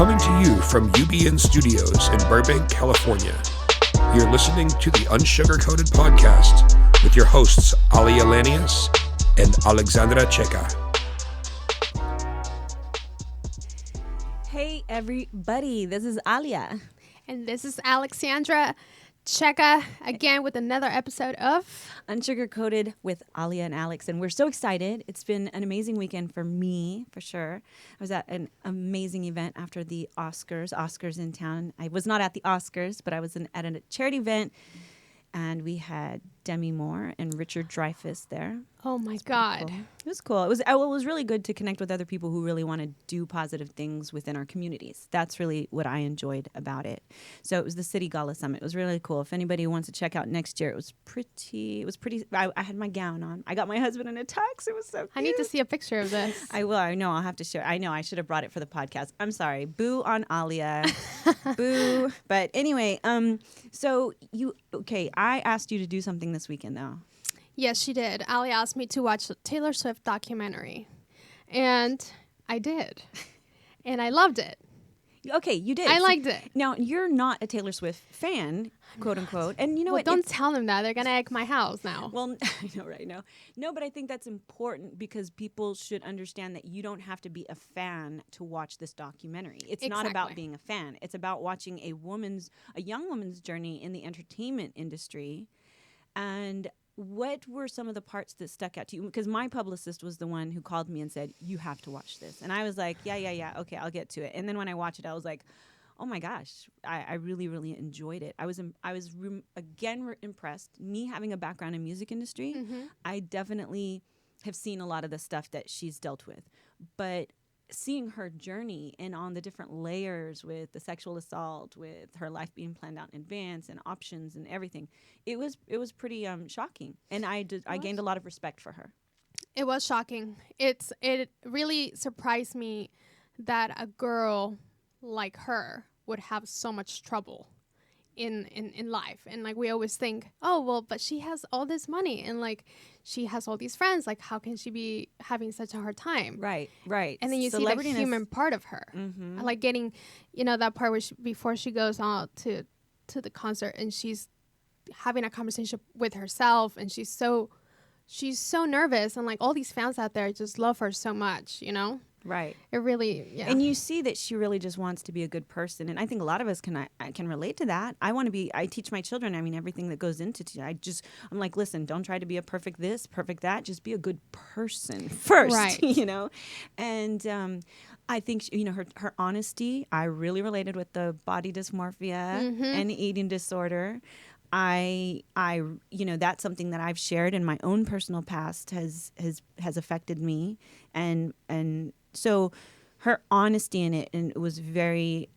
Coming to you from UBN Studios in Burbank, California. You're listening to the Unsugar-Coated Podcast with your hosts, Aalia and Alex and Alexandra Checa. Hey everybody, this is Aalia. And this is Alexandra Checa, again with another episode of Unsugar-Coated with Aalia and Alex. And we're so excited. It's been an amazing weekend for me, for sure. I was at an amazing event after the Oscars in town. I was not at the Oscars, but I was at a charity event. And we had Demi Moore and Richard Dreyfuss there. Oh my God. Cool. It was cool. It was really good to connect with other people who really want to do positive things within our communities. That's really what I enjoyed about it. So it was the City Gala Summit. It was really cool. If anybody wants to check out next year, it was pretty, I had my gown on. I got my husband in a tux. It was so cute. I need to see a picture of this. I will. I know. I'll have to share. I know. I should have brought it for the podcast. I'm sorry. Boo on Aalia. Boo. But anyway, I asked you to do something this weekend, though. Yes, she did. Ali asked me to watch the Taylor Swift documentary. And I did. And I loved it. Okay, you did. I liked it. Now, you're not a Taylor Swift fan, quote unquote. And you know what? Don't tell them that. They're going to egg my house now. Well, I know, right? No, but I think that's important because people should understand that you don't have to be a fan to watch this documentary. It's not about being a fan. It's about watching a young woman's journey in the entertainment industry. And what were some of the parts that stuck out to you? Because my publicist was the one who called me and said, you have to watch this. And I was like, yeah. Okay, I'll get to it. And then when I watched it, I was like, oh my gosh, I really, really enjoyed it. I was impressed. Me having a background in music industry, I definitely have seen a lot of the stuff that she's dealt with. But seeing her journey and on the different layers with the sexual assault, with her life being planned out in advance and options and everything, it was pretty shocking. And I gained a lot of respect for her. It was shocking. It really surprised me that a girl like her would have so much trouble in life. And like we always think, oh well, but she has all this money and like she has all these friends, like how can she be having such a hard time? Right. And then you see the human part of her. Like getting, that part where before she goes out to the concert and she's having a conversation with herself and she's so nervous and like all these fans out there just love her so much, Right. It really, yeah. And you see that she really just wants to be a good person. And I think a lot of us can relate to that. I teach my children, everything that goes into it. I'm like, listen, don't try to be a perfect this, perfect that. Just be a good person first, right. And I think, her honesty, I really related with the body dysmorphia and eating disorder. I that's something that I've shared in my own personal past has affected me. And so her honesty in it, and it was very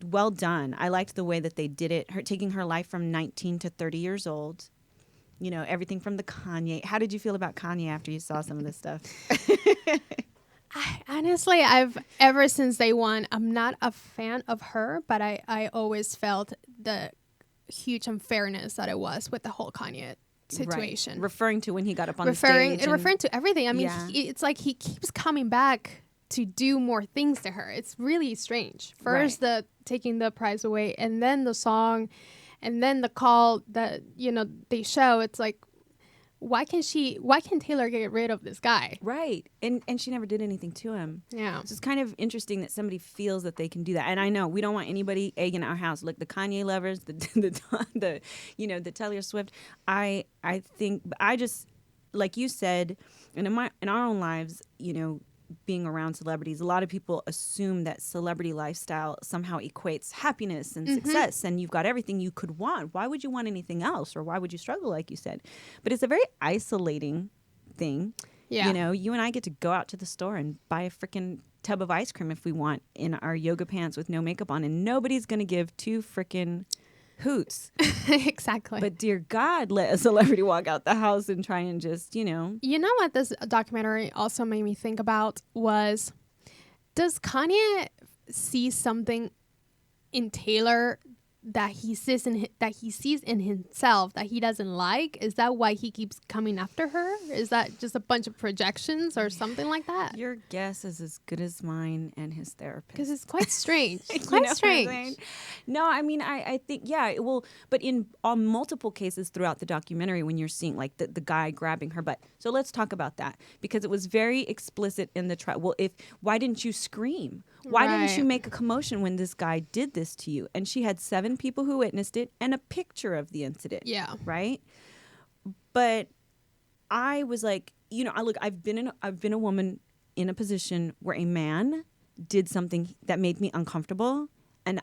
well done. I liked the way that they did it. Her taking her life from 19 to 30 years old. Everything from the Kanye. How did you feel about Kanye after you saw some of this stuff? Honestly, ever since day one, I'm not a fan of her, but I always felt the huge unfairness that it was with the whole Kanye situation. Right. Referring to when he got up on the stage. Referring to everything. I mean, yeah. It's like he keeps coming back to do more things to her. It's really strange. First, the taking the prize away, and then the song, and then the call that, they show. It's like, why can Taylor get rid of this guy? Right. And she never did anything to him. Yeah. So it's kind of interesting that somebody feels that they can do that. And I know we don't want anybody egging our house. Look, the Kanye lovers, the Taylor Swift. I think I just, like you said, and in our own lives, being around celebrities, a lot of people assume that celebrity lifestyle somehow equates happiness and success, and you've got everything you could want. Why would you want anything else, or why would you struggle, like you said? But it's a very isolating thing. Yeah. You and I get to go out to the store and buy a freaking tub of ice cream if we want in our yoga pants with no makeup on, and nobody's going to give two freaking hoots. Exactly. But dear God, let a celebrity walk out the house and try and just, You know what this documentary also made me think about was, does Kanye see something in Taylor that he sees in himself that he doesn't like? Is that why he keeps coming after her? Is that just a bunch of projections or something like that? Your guess is as good as mine and his therapist. Because it's quite strange. You know Quite what I'm strange. saying? No, I mean, I think, yeah, well, but on multiple cases throughout the documentary when you're seeing like the guy grabbing her butt. So let's talk about that, because it was very explicit in the trial. Well, why didn't you scream? Why didn't you Right. make a commotion when this guy did this to you? And she had 7 people who witnessed it and a picture of the incident. Yeah. Right? But I was like, you know, I've been a woman in a position where a man did something that made me uncomfortable, and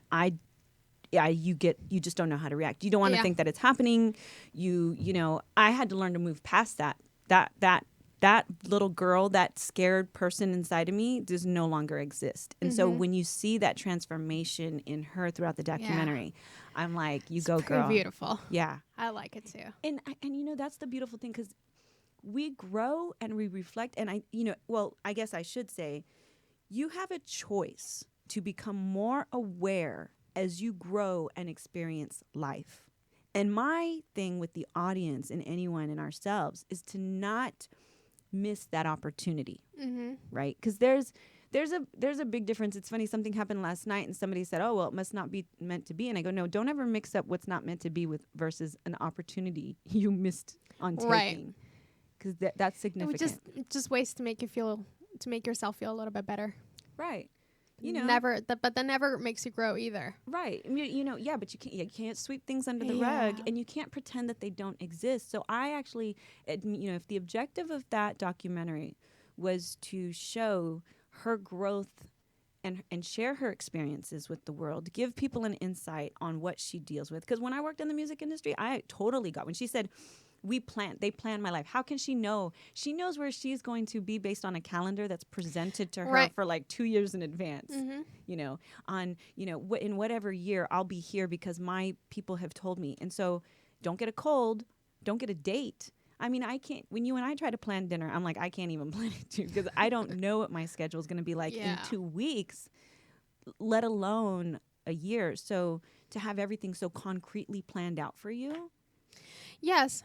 you just don't know how to react. You don't want to Yeah. think that it's happening. You know, I had to learn to move past that little girl, that scared person inside of me does no longer exist. And so when you see that transformation in her throughout the documentary, I'm like, you go, Pretty girl. beautiful. Yeah. I like it too. And you know, that's the beautiful thing, because we grow and we reflect. And I guess I should say, you have a choice to become more aware as you grow and experience life. And my thing with the audience and anyone and ourselves is to not miss that opportunity, right? Because there's a big difference. It's funny, something happened last night and somebody said, oh, well, it must not be meant to be. And I go, no, don't ever mix up what's not meant to be with versus an opportunity you missed on taking. Right. Because that's significant. It was just ways to make yourself feel a little bit better. Right. You know, But that never makes you grow either. right. You know, yeah, but you can't sweep things under the rug, and you can't pretend that they don't exist. So I actually, you know, if the objective of that documentary was to show her growth and share her experiences with the world, give people an insight on what she deals with. Because when I worked in the music industry, I totally got, when she said, they plan my life. How can she know? She knows where she's going to be based on a calendar that's presented to her Right. for like 2 years in advance. You know, on, you know, in whatever year I'll be here because my people have told me. And so don't get a cold, don't get a date. I mean, I can't, when you and I try to plan dinner, I'm like, I can't even plan it too, because I don't know what my schedule is going to be like in 2 weeks, let alone a year. So to have everything so concretely planned out for you. Yes.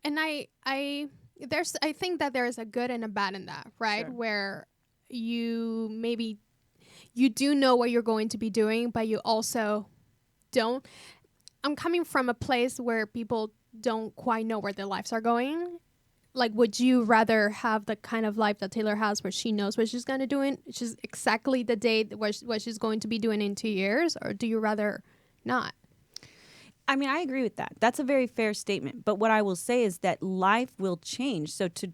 And I think that there is a good and a bad in that, right? Sure. Where you do know what you're going to be doing, but you also don't. I'm coming from a place where people don't quite know where their lives are going. Like, would you rather have the kind of life that Taylor has where she knows what she's going to do she's exactly the date what she's going to be doing in 2 years? Or do you rather not? I mean, I agree with that. That's a very fair statement. But what I will say is that life will change. So to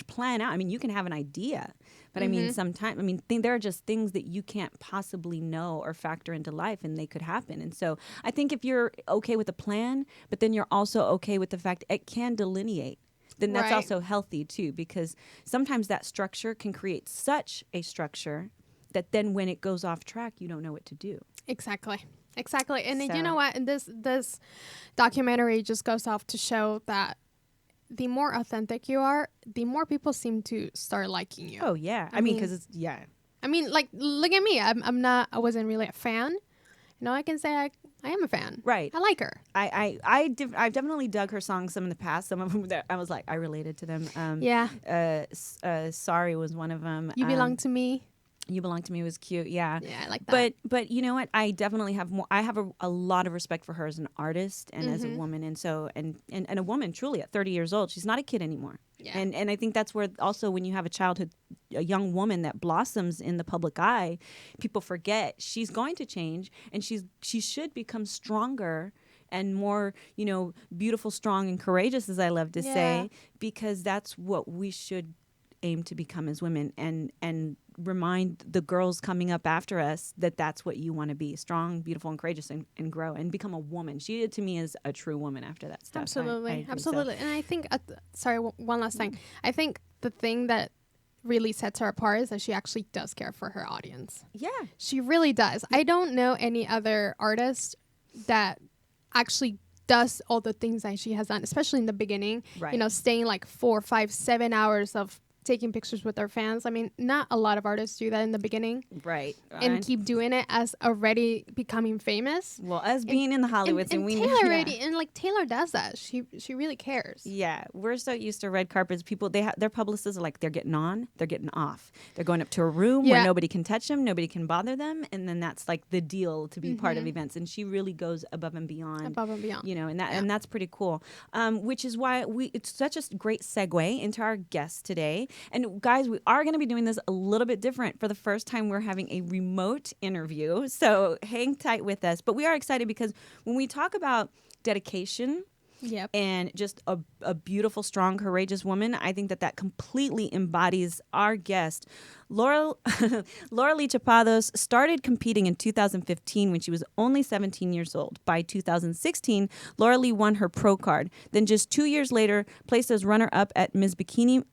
plan out, I mean, you can have an idea, but I mean, sometimes, I mean, there are just things that you can't possibly know or factor into life, and they could happen. And so I think if you're okay with a plan, but then you're also okay with the fact it can delineate, then that's Right. also healthy too, because sometimes that structure can create such a structure that then when it goes off track, you don't know what to do. Exactly. And So- you know what? And this documentary just goes off to show that the more authentic you are, the more people seem to start liking you. Oh yeah. I mean, because it's, yeah. I mean, like, look at me. I wasn't really a fan. You know, I can say I am a fan. Right. I like her. I've definitely dug her songs some in the past. Some of them that I was like, I related to them. Yeah. Sorry was one of them. You Belong to Me. You Belong to Me was cute. Yeah. Yeah, I like that. But you know what? I definitely have more. I have a lot of respect for her as an artist and as a woman. And so and a woman truly at 30 years old, she's not a kid anymore. Yeah. And I think that's where also when you have a young woman that blossoms in the public eye, people forget she's going to change, and she should become stronger and more, you know, beautiful, strong, and courageous, as I love to say, because that's what we should aim to become as women, and remind the girls coming up after us that that's what you want to be: strong, beautiful, and courageous, and grow and become a woman. She, to me, is a true woman after that stuff. Absolutely. I agree. Absolutely. And I think, one last thing. I think the thing that really sets her apart is that she actually does care for her audience. Yeah. She really does. I don't know any other artist that actually does all the things that she has done, especially in the beginning. Right. You know, staying like 4, 5, 7 hours of taking pictures with their fans. I mean, not a lot of artists do that in the beginning. Right. And keep doing it as already becoming famous. Well, us being in the Hollywood scene, and we Taylor know. already, and like Taylor does that. She really cares. Yeah, we're so used to red carpets. People, their publicists are like, they're getting on, they're getting off. They're going up to a room where nobody can touch them, nobody can bother them, and then that's like the deal to be part of events. And she really goes above and beyond. Above and beyond. You know, and that's pretty cool. Which is why it's such a great segue into our guest today. And guys, we are going to be doing this a little bit different. For the first time, we're having a remote interview, so hang tight with us. But we are excited because when we talk about dedication, and just a beautiful, strong, courageous woman, I think that completely embodies our guest. Lauralie Chapados started competing in 2015 when she was only 17 years old. By 2016, Lauralie won her pro card. Then just 2 years later, placed as runner-up at Ms. Bikini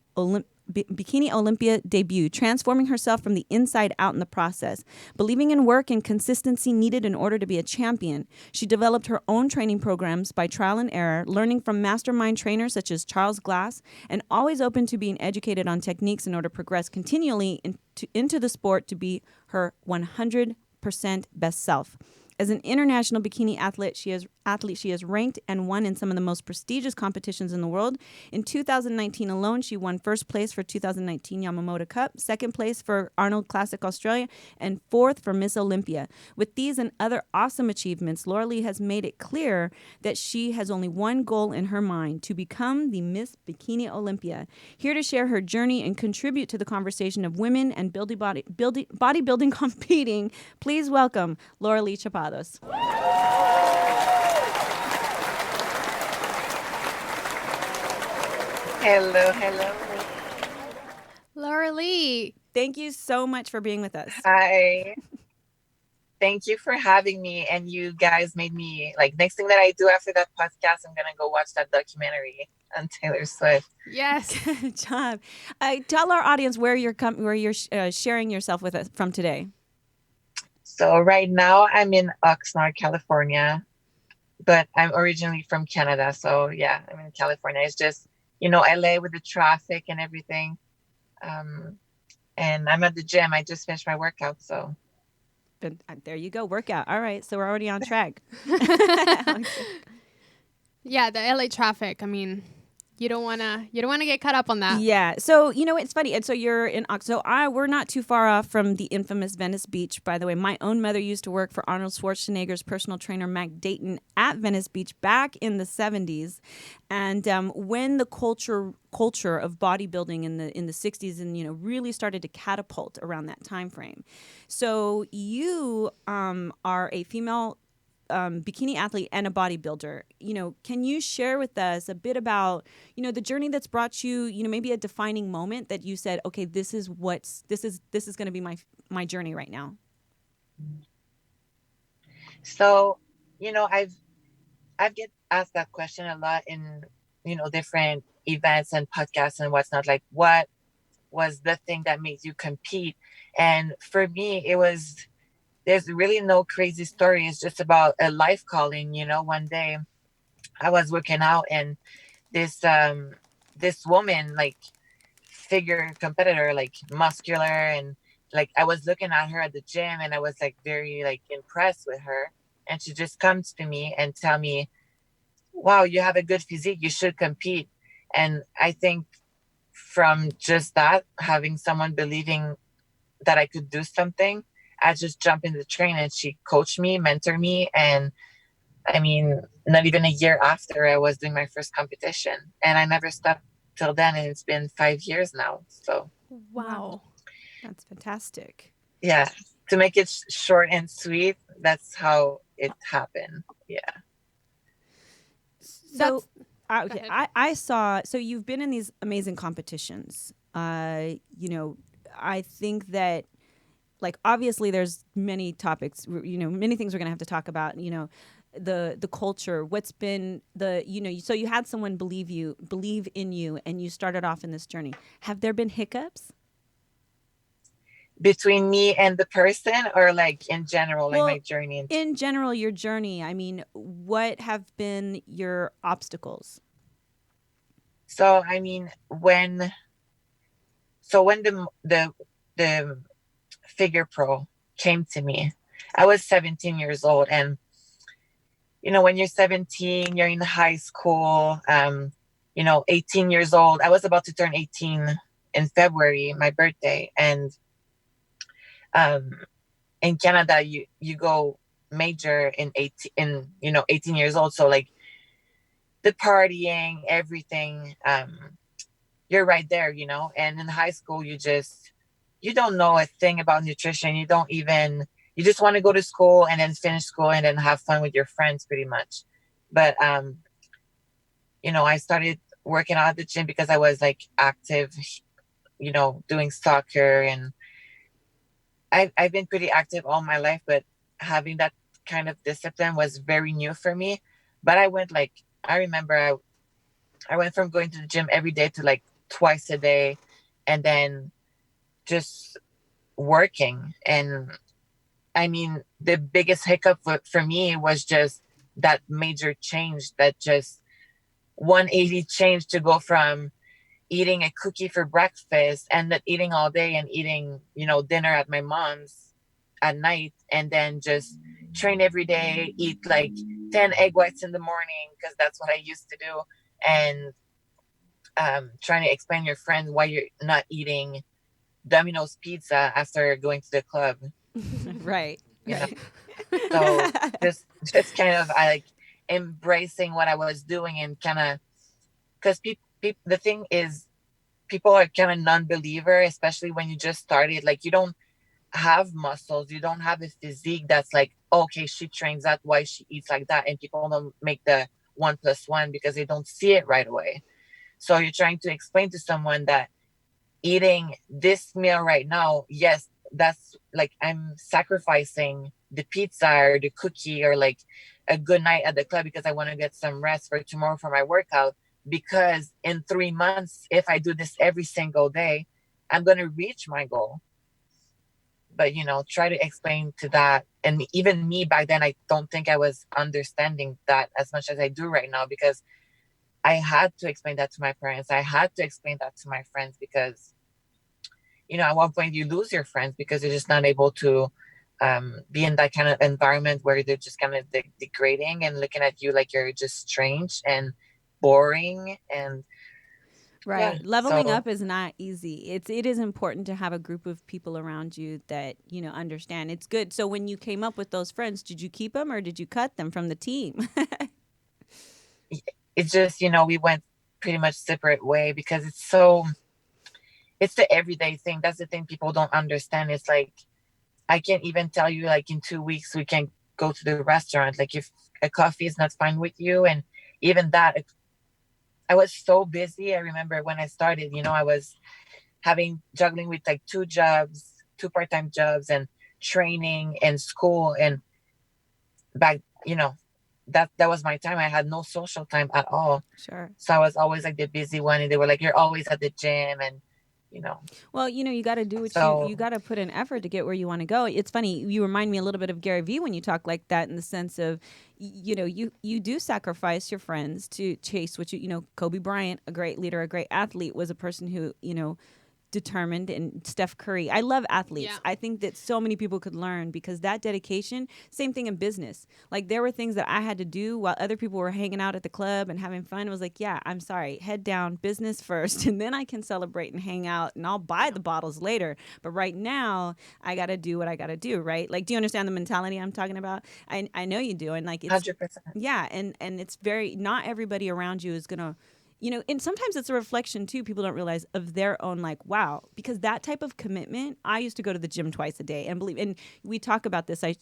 Olympia debut, transforming herself from the inside out in the process. Believing in work and consistency needed in order to be a champion, she developed her own training programs by trial and error, learning from mastermind trainers such as Charles Glass, and always open to being educated on techniques in order to progress continually into the sport to be her 100% best self. As an international bikini athlete, she has ranked and won in some of the most prestigious competitions in the world. In 2019 alone, she won first place for 2019 Yamamoto Cup, second place for Arnold Classic Australia, and fourth for Miss Olympia. With these and other awesome achievements, Lauralie has made it clear that she has only one goal in her mind: to become the Miss Bikini Olympia. Here to share her journey and contribute to the conversation of women and bodybuilding competing, please welcome Lauralie Chapados. Hello. Lauralie, thank you so much for being with us. Hi. Thank you for having me. And you guys made me, like, next thing that I do after that podcast, I'm going to go watch that documentary on Taylor Swift. Yes. Good job. Tell our audience where you're sharing yourself with us from today. So right now I'm in Oxnard, California, but I'm originally from Canada. So yeah, I'm in California. It's just, LA with the traffic and everything. And I'm at the gym. I just finished my workout. So there you go. Workout. All right. So we're already on track. Yeah. The LA traffic. I mean, you don't want to get caught up on that. Yeah. So, it's funny. And so you're in we're not too far off from the infamous Venice Beach. By the way, my own mother used to work for Arnold Schwarzenegger's personal trainer, Mac Dayton, at Venice Beach back in the 70s. And when the culture of bodybuilding in the 60s and, really started to catapult around that time frame. So you are a female bikini athlete and a bodybuilder. Can you share with us a bit about, the journey that's brought you, maybe a defining moment that you said, okay, this is going to be my journey right now? So, I've get asked that question a lot in, different events and podcasts and what's not, like, what was the thing that made you compete? And for me, there's really no crazy story. It's just about a life calling. One day I was working out and this woman, like, figure competitor, like, muscular, and like I was looking at her at the gym and I was like very like impressed with her, and she just comes to me and tell me, wow, you have a good physique, you should compete. And I think from just that, having someone believing that I could do something, I just jumped in the train and she coached me, mentored me. And I mean, not even a year after, I was doing my first competition, and I never stopped till then. And it's been 5 years now. So, wow. That's fantastic. Yeah. To make it short and sweet, that's how it happened. Yeah. So, okay, I saw, so you've been in these amazing competitions. I think that, like, obviously there's many topics, many things we're going to have to talk about, the culture, what's been so you had someone believe in you and you started off in this journey. Have there been hiccups? Between me and the person, or like in general, like my journey? In general, your journey. I mean, what have been your obstacles? So, I mean, when So when the figure pro came to me, I was 17 years old. And, when you're 17, you're in high school, 18 years old. I was about to turn 18 in February, my birthday. And um, in Canada, you go major in 18 years old. So like the partying, everything, you're right there, and in high school, you don't know a thing about nutrition. You just want to go to school and then finish school and then have fun with your friends pretty much. But, I started working out at the gym because I was like active, doing soccer, and I've been pretty active all my life, but having that kind of discipline was very new for me. But I remember I went from going to the gym every day to like twice a day, and then just working. And I mean, the biggest hiccup for me was just that major change, that just 180 change, to go from eating a cookie for breakfast and then eating all day and eating, dinner at my mom's at night, and then just train every day, eat like 10 egg whites in the morning because that's what I used to do. And trying to explain to your friends why you're not eating Domino's pizza after going to the club. Right. Right. So just kind of, I like embracing what I was doing, and kind of, because the thing is, people are kind of non-believer, especially when you just started. Like, you don't have muscles, you don't have a physique that's like, okay, she trains that, why she eats like that, and people don't make the 1+1 because they don't see it right away. So you're trying to explain to someone that eating this meal right now, yes, that's like, I'm sacrificing the pizza or the cookie or like a good night at the club because I want to get some rest for tomorrow for my workout. Because in 3 months, if I do this every single day, I'm going to reach my goal. But, try to explain to that. And even me back then, I don't think I was understanding that as much as I do right now, because I had to explain that to my parents. I had to explain that to my friends, because, at one point you lose your friends because you're just not able to be in that kind of environment where they're just kind of degrading and looking at you like you're just strange and boring. And Right. yeah, Leveling so up is not easy. It is important to have a group of people around you that, understand. It's good. So when you came up with those friends, did you keep them or did you cut them from the team? it's just, we went pretty much separate way, because it's the everyday thing. That's the thing people don't understand. It's like, I can't even tell you, like, in 2 weeks we can go to the restaurant. Like, if a coffee is not fine with you, and even that, I was so busy. I remember when I started, I was juggling with like 2 jobs, 2 part-time jobs, and training and school. And back, that was my time. I had no social time at all. Sure. So I was always like the busy one, and they were like, you're always at the gym. And, Well, you got to do what so you got to put an effort to get where you want to go. It's funny. You remind me a little bit of Gary Vee when you talk like that, in the sense of, you do sacrifice your friends to chase what Kobe Bryant, a great leader, a great athlete, was a person who, determined. And Steph Curry. I love athletes. Yeah. I think that so many people could learn, because that dedication, same thing in business. Like, there were things that I had to do while other people were hanging out at the club and having fun. It was like, yeah, I'm sorry, head down, business first, and then I can celebrate and hang out, and I'll buy the bottles later. But right now, I got to do what I got to do, right? Like, do you understand the mentality I'm talking about? I know you do. And like, it's 100%. yeah, and it's very, not everybody around you is gonna, and sometimes it's a reflection too, people don't realize, of their own, like, wow, because that type of commitment. I used to go to the gym twice a day, and we talk about this. I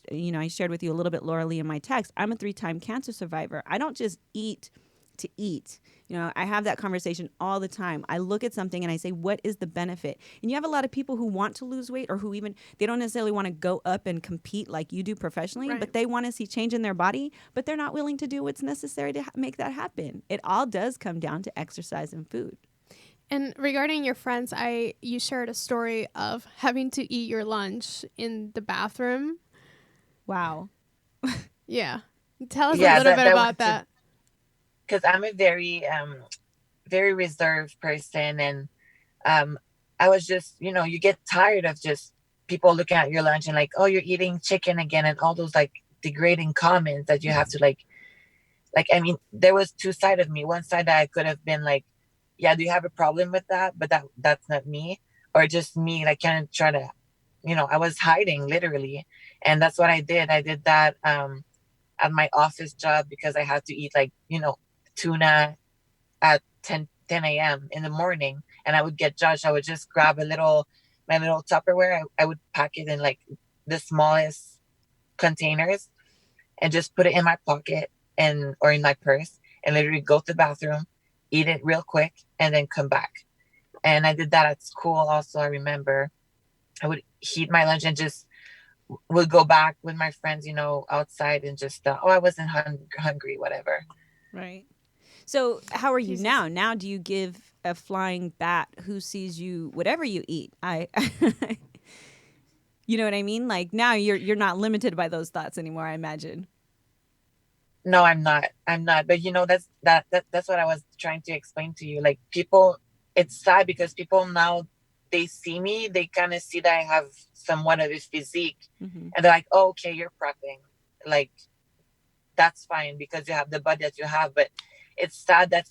shared with you a little bit, Lauralie, in my text. I'm a 3-time cancer survivor. I don't just eat to eat. I have that conversation all the time. I look at something and I say, what is the benefit? And you have a lot of people who want to lose weight, or who even, they don't necessarily want to go up and compete like you do professionally, Right. but they want to see change in their body, but they're not willing to do what's necessary to make that happen. It all does come down to exercise and food. And regarding your friends, you shared a story of having to eat your lunch in the bathroom. Wow. Yeah. Tell us a Yeah, little bit that about that. because I'm a very very reserved person. And I was just, you get tired of just people looking at your lunch and like, oh, you're eating chicken again, and all those like degrading comments that you have to I mean, there was two sides of me. One side that I could have been like, yeah, do you have a problem with that? But that's not me. Or just me, like kind of try to, I was hiding literally. And that's what I did. I did that at my office job because I had to eat like, tuna at 10 a.m. in the morning, and I would get judged. I would just grab my little Tupperware. I would pack it in like the smallest containers and just put it in my pocket or in my purse, and literally go to the bathroom, eat it real quick, and then come back. And I did that at school also. I remember I would heat my lunch and just would go back with my friends, outside, and just, I wasn't hungry, whatever. Right. So how are you Jesus. now? Now do you give a flying bat who sees you whatever you eat? You know what I mean? Like now you're not limited by those thoughts anymore, I imagine. No, I'm not. I'm not. But that's what I was trying to explain to you. Like people, it's sad because people now, they see me, they kind of see that I have somewhat of a physique, Mm-hmm. and they're like, oh, okay, you're prepping. Like that's fine because you have the body that you have. But it's sad that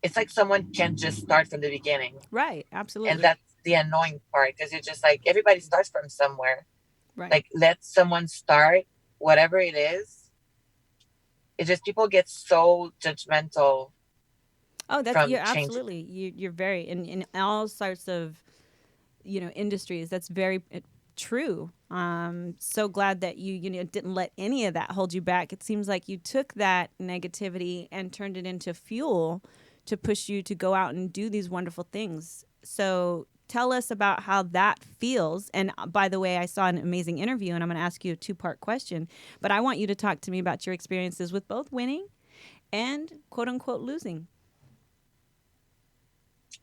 it's like someone can just start from the beginning. Right. And Absolutely. that's the annoying part, because you're just like, everybody starts from somewhere. Right. Like let someone start, whatever it is. It's just people get so judgmental Oh, that's from you're change. absolutely you're very in all sorts of industries. That's very true. So glad that you didn't let any of that hold you back. It seems like you took that negativity and turned it into fuel to push you to go out and do these wonderful things. So tell us about how that feels. And by the way, I saw an amazing interview, and I'm going to ask you a two-part question. But I want you to talk to me about your experiences with both winning and quote unquote losing.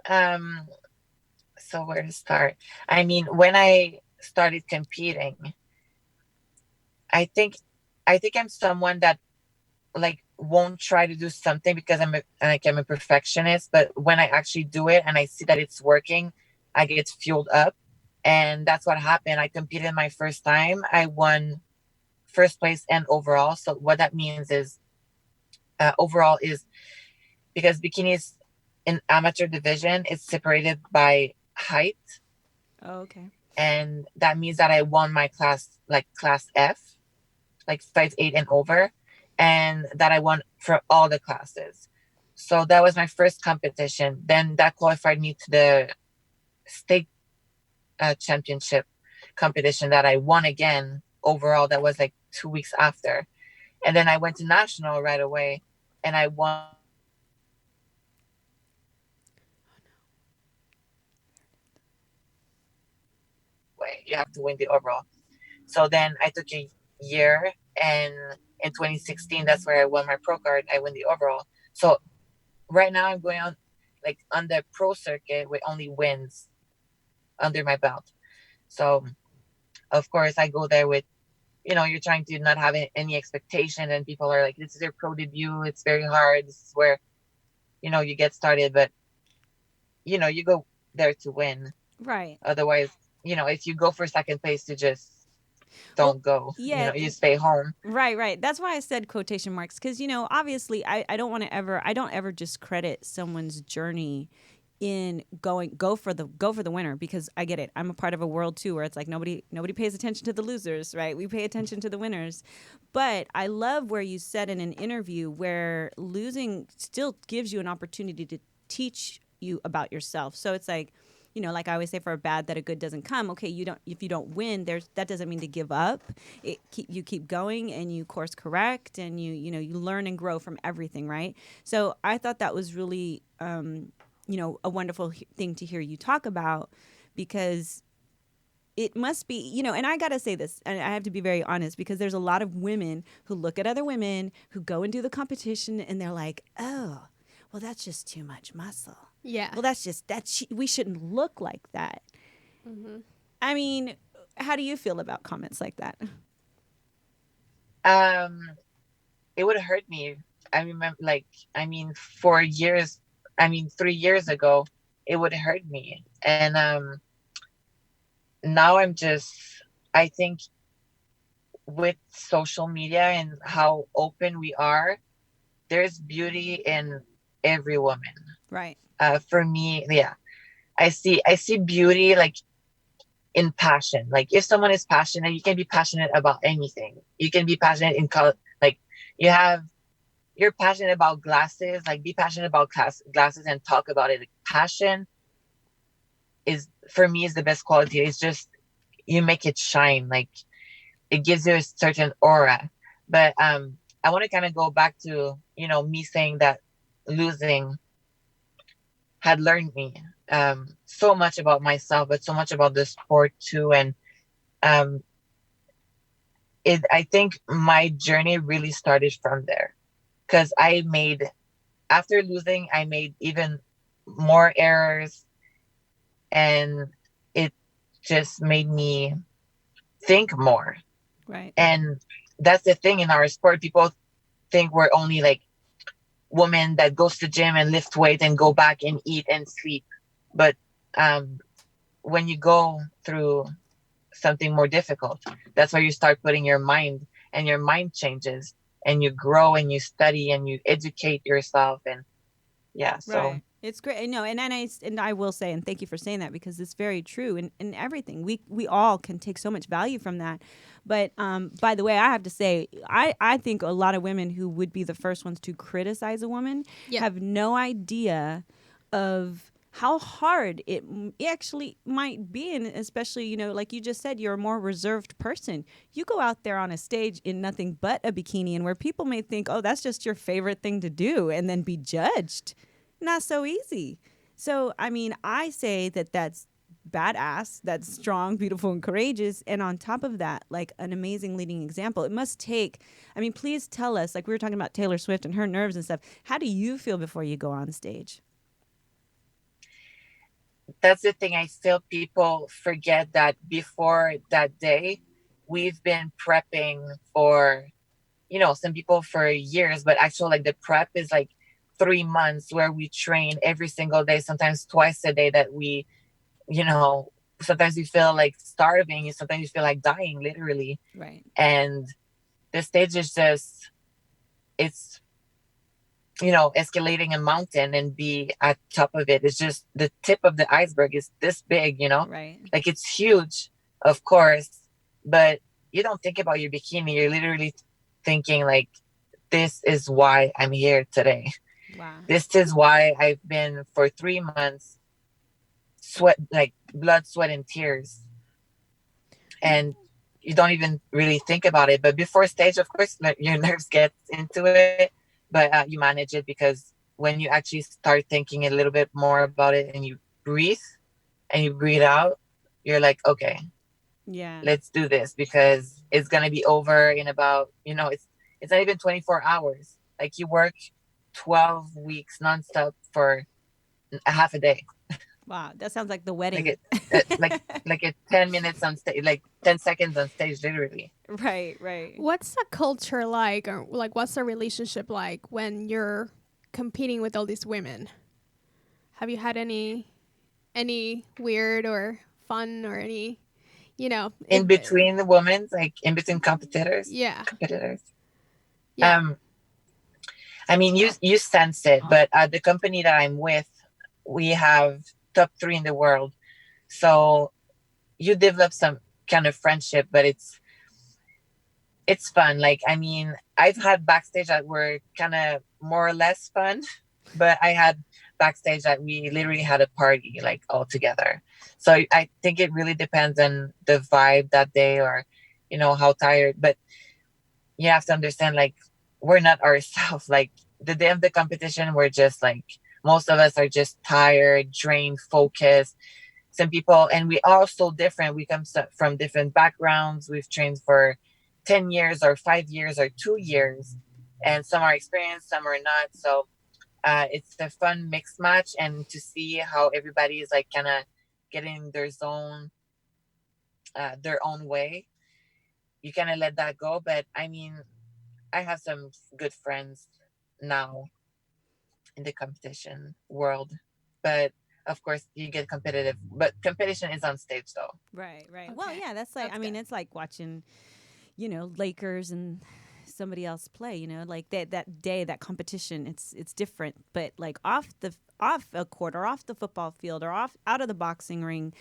Um, so where to start? I mean, when I started competing, I think I'm someone that like won't try to do something because I'm a perfectionist. But when I actually do it and I see that it's working, I get fueled up. And that's what happened. I competed my first time. I won first place and overall. So what that means is, overall is because bikini is in amateur division, it's separated by height. Oh, okay. And that means that I won my class, like class F, like 5'8" and over, and that I won for all the classes. So that was my first competition. Then that qualified me to the state championship competition that I won again overall. That was like 2 weeks after. And then I went to national right away, and I won you have to win the overall. So then I took a year, and in 2016, that's where I won my pro card. I win the overall. So right now I'm going on the pro circuit with only wins under my belt. So of course I go there with, you're trying to not have any expectation, and people are like, this is your pro debut. It's very hard. This is where, you get started, but you go there to win. Right. Otherwise, if you go for second place, you just Well, don't go. yeah, You stay home. right, right. That's why I said quotation marks because obviously, I don't want to I don't ever discredit someone's journey in go for the winner because I get it. I'm a part of a world too where it's like nobody pays attention to the losers, right? We pay attention to the winners. But I love where you said in an interview where losing still gives you an opportunity to teach you about yourself. So it's like like I always say, for a bad that a good doesn't come. Okay, if you don't win, that doesn't mean to give up. You keep going and you course correct and you learn and grow from everything, right? So I thought that was really a wonderful thing to hear you talk about because it must be, and I got to say this, and I have to be very honest because there's a lot of women who look at other women who go and do the competition and they're like, oh, well, that's just too much muscle. Yeah. Well, we shouldn't look like that. Mm-hmm. I mean, how do you feel about comments like that? Um, it would hurt me. I remember, 4 years, 3 years ago, it would hurt me. And now I think with social media and how open we are, there's beauty in every woman. Right. For me, yeah, I see beauty like in passion. Like if someone is passionate, you can be passionate about anything. You can be passionate in color. Like you have, you're passionate about glasses. Like be passionate about glasses and talk about it. Like, passion is for me is the best quality. It's just you make it shine. Like it gives you a certain aura. But I want to kind of go back to me saying that losing had learned me so much about myself, but so much about the sport too. And um, I think my journey really started from there because after losing, I made even more errors, and it just made me think more. Right. And that's the thing in our sport. People think we're only like women that goes to gym and lift weight and go back and eat and sleep. But um, when you go through something more difficult, that's where you start putting your mind, and your mind changes, and you grow and you study and you educate yourself. And yeah, so Right. It's great. No, and I will say, and thank you for saying that because it's very true in everything. We all can take so much value from that. But by the way, I have to say, I think a lot of women who would be the first ones to criticize a woman Yeah. have no idea of how hard it actually might be, and especially like you just said, you're a more reserved person. You go out there on a stage in nothing but a bikini, and where people may think, oh, that's just your favorite thing to do, and then be judged. Not so easy. So, I mean, I say that that's badass, that's strong, beautiful, and courageous. And on top of that, like an amazing leading example. It must take, I mean, please tell us, like we were talking about Taylor Swift and her nerves and stuff. How do you feel before you go on stage? that's the thing. I feel people forget that before that day, we've been prepping for, some people for years, but actually, like the prep is like 3 months where we train every single day, sometimes twice a day. That you know, sometimes you feel like starving, sometimes you feel like dying, literally. Right. And the stage is just, it's, escalating a mountain and be at top of it. It's just the tip of the iceberg is this big. Right. Like it's huge, of course, but you don't think about your bikini. You're literally thinking like, this is why I'm here today. Wow. This is why I've been for 3 months, sweat, like blood, sweat, and tears. And you don't even really think about it. But before stage, of course, like, your nerves get into it, but you manage it because when you actually start thinking a little bit more about it and you breathe out, you're like, okay, Yeah. let's do this because it's gonna be over in about, it's not even 24 hours. Like you work 12 weeks nonstop for a half a day. Wow. That sounds like the Like wedding. it, like a 10 minutes on stage, like 10 seconds on stage, literally. Right. Right. What's the culture like, or like what's the relationship like when you're competing with all these women? Have you had any weird or fun or any, In between the women, like in between competitors. yeah, Competitors. yeah, Um, I mean, you sense it, but the company that I'm with, we have top three in the world, so you develop some kind of friendship, but it's fun. Like, I mean, I've had backstage that were kind of more or less fun, but I had backstage that we literally had a party like all together. So I think it really depends on the vibe that day, or how tired. But you have to understand, like, we're not ourselves. Like the day of the competition, we're just like, most of us are just tired, drained, focused. Some people, and we are so different. We come from different backgrounds. We've trained for 10 years or 5 years or 2 years, and some are experienced, some are not. So it's a fun mixed match, and to see how everybody is like kind of getting their own way, you kind of let that go. But I mean, I have some good friends now in the competition world, but of course you get competitive, but competition is on stage though. Right, right. Okay. Well, yeah, that's like, That's I mean, good. it's like watching, Lakers and somebody else play, like that day, that competition, it's different. But like off a court or off the football field or off out of the boxing ring,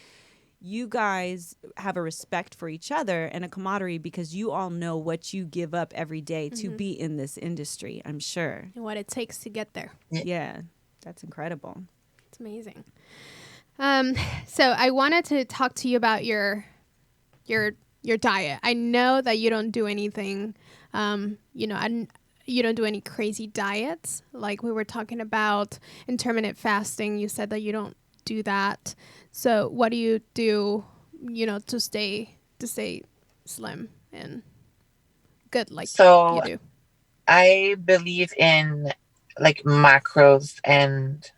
you guys have a respect for each other and a camaraderie because you all know what you give up every day to Mm-hmm. be in this industry, I'm sure. And what it takes to get there. Yeah, that's incredible. It's amazing. Um, so I wanted to talk to you about your diet. I know that you don't do anything, and you don't do any crazy diets. Like we were talking about intermittent fasting. You said that you don't do that. So what do you do, to stay slim and good like So you do? I believe in like macros and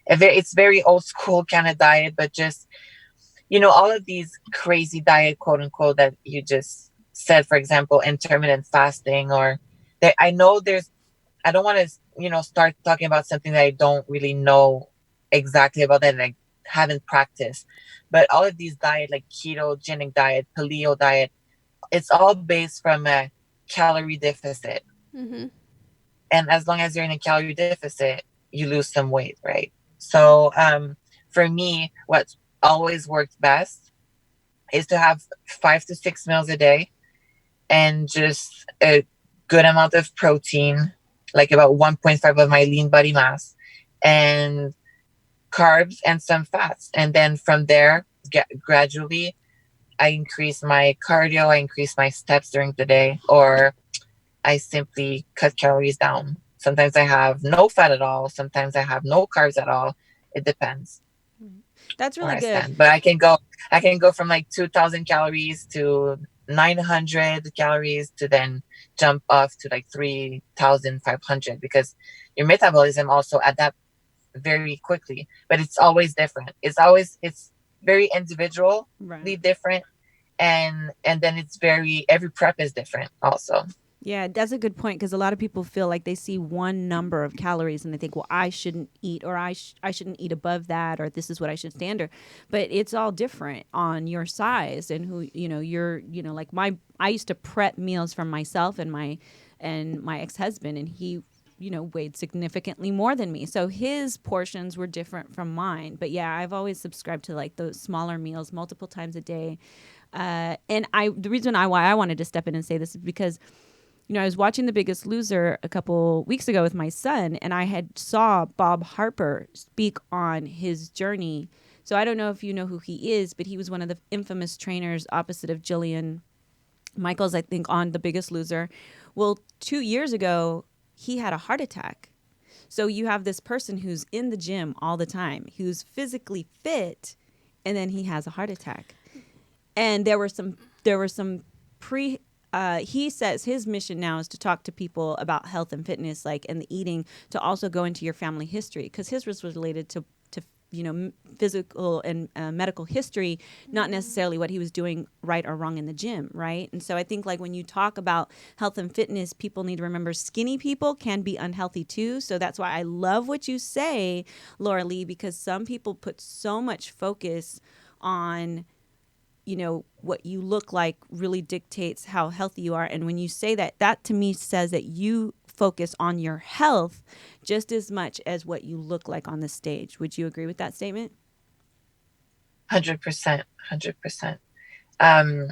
it's very old school kind of diet, but just all of these crazy diet, quote unquote, that you just said, for example, intermittent fasting, or that I know I don't want to, start talking about something that I don't really know exactly about that and I haven't practiced. But all of these diet, like ketogenic diet, paleo diet, it's all based from a calorie deficit. Mm-hmm. And as long as you're in a calorie deficit, you lose some weight, right? So for me, what's always worked best is to have 5 to 6 meals a day and just a good amount of protein, like about 1.5 of my lean body mass, and carbs and some fats. And then from there, gradually, I increase my cardio, I increase my steps during the day, or I simply cut calories down. Sometimes I have no fat at all. Sometimes I have no carbs at all. It depends That's where really I good. stand. But I can go from like 2,000 calories to 900 calories to then jump off to like 3,500 because your metabolism also adapts very quickly. But it's always different. It's very individually Right. different, and then it's every prep is different also. Yeah, that's a good point because a lot of people feel like they see one number of calories and they think, well, I shouldn't eat or I shouldn't eat above that or this is what I should standard. But it's all different on your size and who, like I used to prep meals for myself and my ex-husband and he weighed significantly more than me. So his portions were different from mine. But yeah, I've always subscribed to like those smaller meals multiple times a day. And the reason why I wanted to step in and say this is because I was watching The Biggest Loser a couple weeks ago with my son, and I had saw Bob Harper speak on his journey. So I don't know if you know who he is, but he was one of the infamous trainers opposite of Jillian Michaels, I think, on The Biggest Loser. Well, 2 years ago, he had a heart attack. So you have this person who's in the gym all the time, who's physically fit, and then he has a heart attack. And there were some he says his mission now is to talk to people about health and fitness, like, and the eating, to also go into your family history, because his was related to physical and medical history, not necessarily what he was doing right or wrong in the gym, right? And so I think like when you talk about health and fitness, people need to remember skinny people can be unhealthy too. So that's why I love what you say, Lauralie, because some people put so much focus on what you look like really dictates how healthy you are. And when you say that, that to me says that you focus on your health just as much as what you look like on the stage. Would you agree with that statement? 100%, 100%. Um,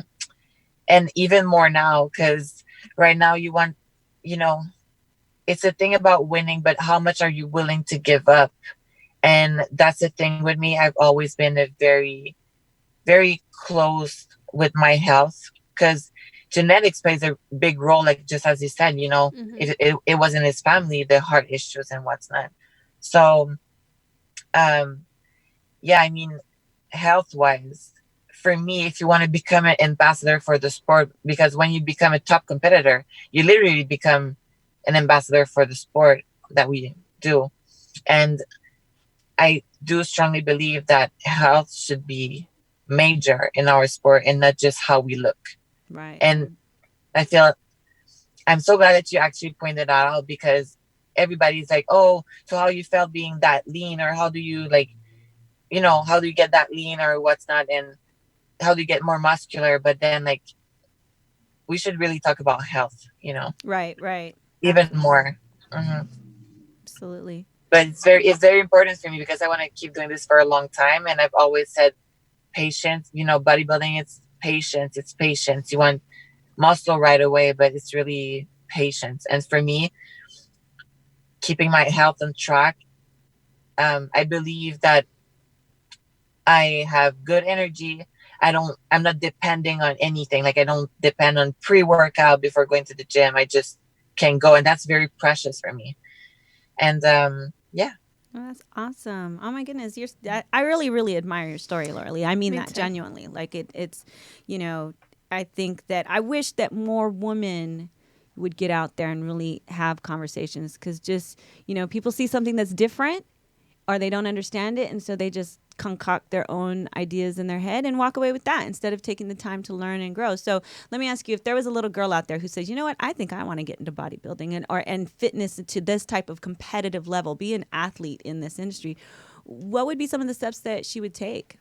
and even more now, because right now you know, it's a thing about winning, but how much are you willing to give up? And that's the thing with me. I've always been a very, very close with my health because genetics plays a big role. Like just as you said, Mm-hmm. it was in his family, the heart issues and what's not. So, yeah, I mean, health wise, for me, if you want to become an ambassador for the sport, because when you become a top competitor, you literally become an ambassador for the sport that we do. And I do strongly believe that health should be major in our sport and not just how we look. Right. And I feel I'm so glad that you actually pointed that out because everybody's like, oh, so how you felt being that lean, or how do you like, how do you get that lean or what's not, and how do you get more muscular? But then like we should really talk about health, Right. even more. Hmm. Absolutely. But it's very important for me because I want to keep doing this for a long time, and I've always said patience. Bodybuilding, it's patience. You want muscle right away, but it's really patience. And for me, keeping my health on track, I believe that I have good energy. I'm not depending on anything. Like I don't depend on pre-workout before going to the gym. I just can go. And that's very precious for me. And yeah. Oh, that's awesome. Oh my goodness. I really, really admire your story, Lauralie. I mean Me that too. genuinely. Like it's, I think that I wish that more women would get out there and really have conversations, because just, people see something that's different or they don't understand it, and so they just concoct their own ideas in their head and walk away with that instead of taking the time to learn and grow. So let me ask you, if there was a little girl out there who says, you know what, I think I want to get into bodybuilding and fitness to this type of competitive level, be an athlete in this industry, what would be some of the steps that she would take?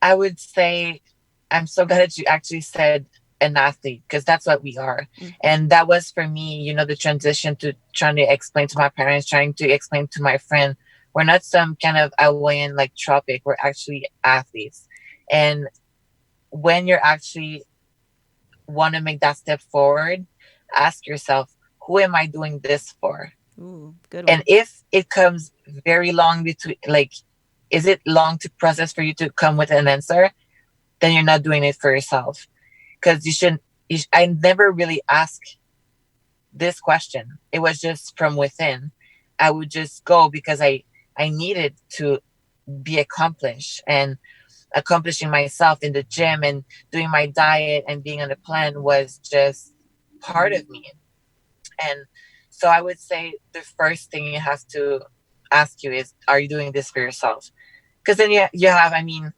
I would say I'm so glad that you actually said an athlete, because that's what we are. Mm. And that was for me, the transition to trying to explain to my parents, trying to explain to my friend, we're not some kind of Hawaiian like tropic. We're actually athletes. And when you're actually want to make that step forward, ask yourself, who am I doing this for? Ooh, good one. And if it comes very long between, like, is it long to process for you to come with an answer? Then you're not doing it for yourself. Because I never really asked this question. It was just from within. I would just go because I needed to be accomplished, and accomplishing myself in the gym and doing my diet and being on a plan was just part of me. And so I would say the first thing you have to ask you is, are you doing this for yourself? Because then you have, I mean,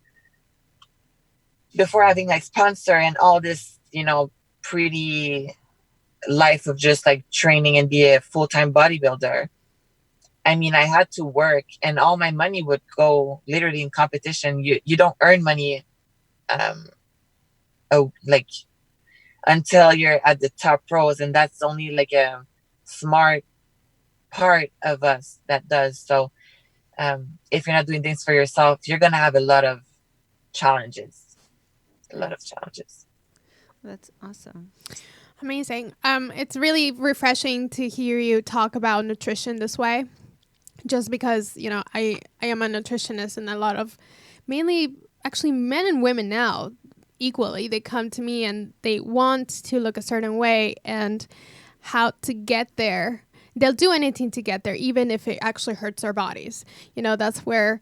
before having like sponsor and all this, pretty life of just like training and be a full-time bodybuilder, I mean, I had to work, and all my money would go literally in competition. You don't earn money, like until you're at the top pros, and that's only like a smart part of us that does. So, if you're not doing things for yourself, you're gonna have a lot of challenges. That's awesome. Amazing. It's really refreshing to hear you talk about nutrition this way. Just because, I am a nutritionist, and a lot of mainly actually men and women now equally, they come to me and they want to look a certain way, and how to get there. They'll do anything to get there, even if it actually hurts their bodies. That's where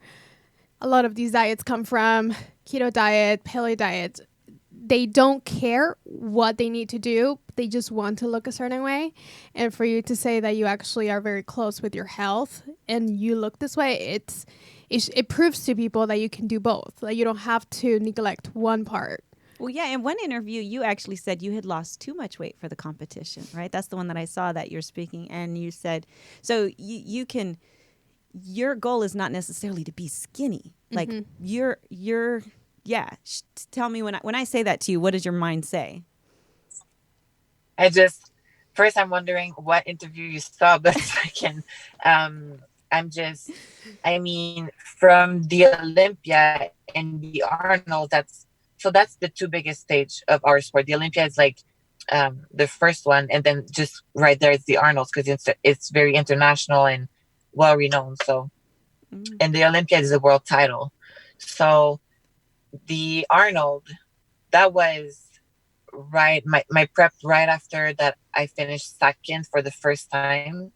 a lot of these diets come from. Keto diet, paleo diet. They don't care what they need to do. They just want to look a certain way. And for you to say that you actually are very close with your health and you look this way, it proves to people that you can do both. Like, you don't have to neglect one part. Well, yeah, in one interview, you actually said you had lost too much weight for the competition, right? That's the one that I saw that you're speaking. And you said, so you can, your goal is not necessarily to be skinny. Like, yeah. Tell me, when I say that to you, what does your mind say? First I'm wondering what interview you saw, but second, I mean, from the Olympia and the Arnold, that's the two biggest stage of our sport. The Olympia is like the first one, and then just right there is the Arnold, because it's very international and well renowned. So, and the Olympia is a world title. So the Arnold, that was right, my prep right after that I finished second for the first time.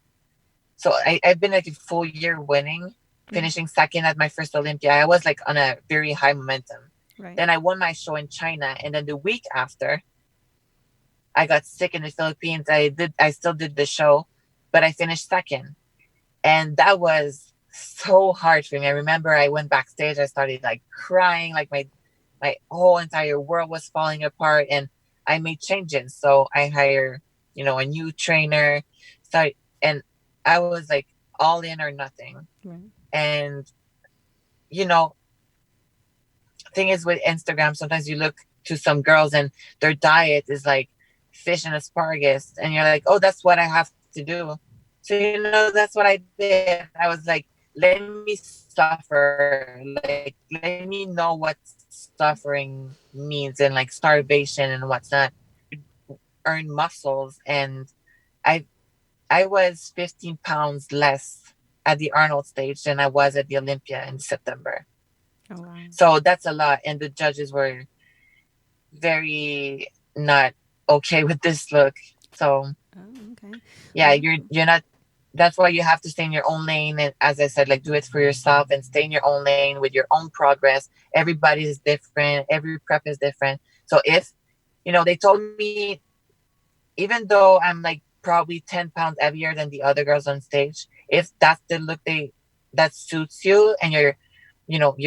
So I've been like a full year winning, finishing second at my first Olympia. I was like on a very high momentum. Right. Then I won my show in China, and then the week after I got sick in the Philippines. I still did the show, but I finished second. And that was so hard for me. I remember I went backstage, I started like crying, like my whole entire world was falling apart, and I made changes. So I hired, a new trainer. sorry, and I was like all in or nothing. Right. And you know, thing is with Instagram, sometimes you look to some girls and their diet is like fish and asparagus, and you're like, oh, that's what I have to do. So that's what I did. I was like, let me suffer, like let me know what suffering means and like starvation and what's not. Earn muscles, and I was 15 pounds less at the Arnold stage than I was at the Olympia in September. Oh, wow. So that's a lot, and the judges were very not okay with this look. So okay. yeah, you're not. That's why you have to stay in your own lane, and as I said, like do it for yourself and stay in your own lane with your own progress. Everybody is different. Every prep is different. So if they told me, even though I'm like probably 10 pounds heavier than the other girls on stage, if that's the look that suits you and you're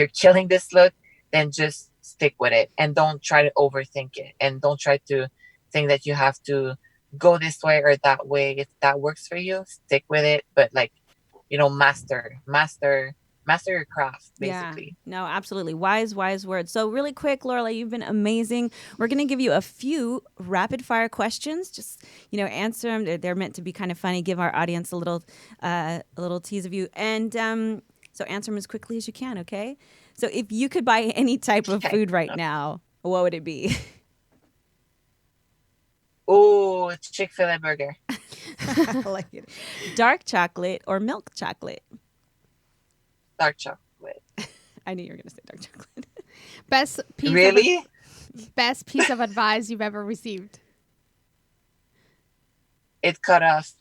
killing this look, then just stick with it and don't try to overthink it, and don't try to think that you have to go this way or that way. If that works for you, stick with it, but like master your craft, basically. Yeah, no, absolutely. Wise words. So really quick, Lauralie, you've been amazing. We're going to give you a few rapid fire questions. Just, answer them. They're meant to be kind of funny, give our audience a little tease of you. And so answer them as quickly as you can, okay? So if you could buy any type of food right now, what would it be? Oh, Chick-fil-A burger. I like it. Dark chocolate or milk chocolate? Dark chocolate. I knew you were going to say dark chocolate. Best piece of advice you've ever received? It cut off.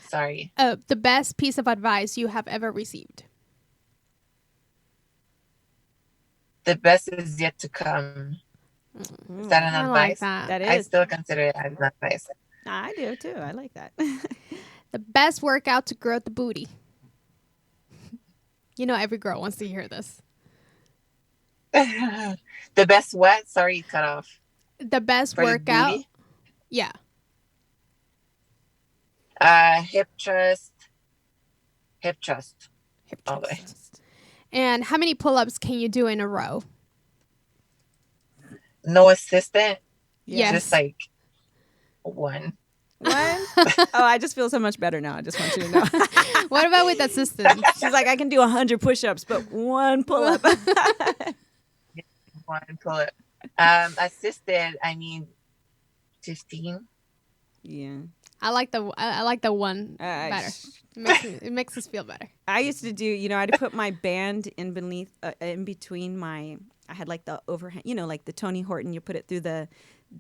Sorry. The best piece of advice you have ever received? The best is yet to come. Is that an advice? Like that. That is. I still consider it as an advice. I do too. I like that. The best workout to grow the booty? Every girl wants to hear this. The best what? Sorry, cut off. The best For workout? Yeah. Hip thrust. All the way. And how many pull-ups can you do in a row? No assistant? Yes. Just like one. Oh, I just feel so much better now. I just want you to know. What about with assistant? She's like, I can do 100 push-ups, but one pull-up. One pull-up. Assisted, 15. Yeah. I like the one better. It makes us feel better. I used to do, I'd put my band in between my, I had like the overhand, like the Tony Horton, you put it through the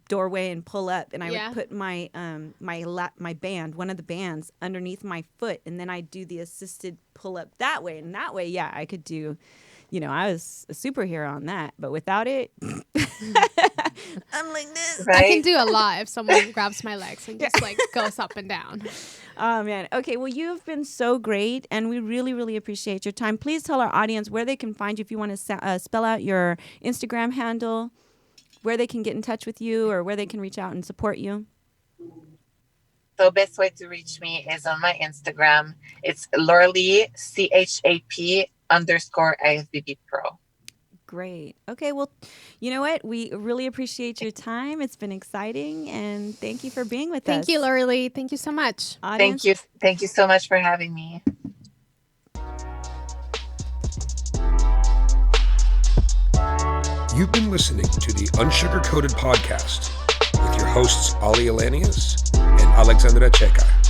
doorway and pull up, and I would put my my band, one of the bands, underneath my foot, and then I'd do the assisted pull up that way, and that way, yeah, I could do, I was a superhero on that, but without it, I'm like this. Right? I can do a lot if someone grabs my legs and just like goes up and down. Oh man. Okay. Well, you've been so great, and we really, really appreciate your time. Please tell our audience where they can find you if you want to spell out your Instagram handle, where they can get in touch with you, or where they can reach out and support you. So best way to reach me is on my Instagram. It's Lauralie CHAP_IFBB Pro. Great. Okay. Well, you know what? We really appreciate your time. It's been exciting, and thank you for being with us. Thank you, Lauralie. Thank you so much. Audience, Thank you. Thank you so much for having me. You've been listening to the Unsugar Coated Podcast with your hosts, Aalia and Alex Checa.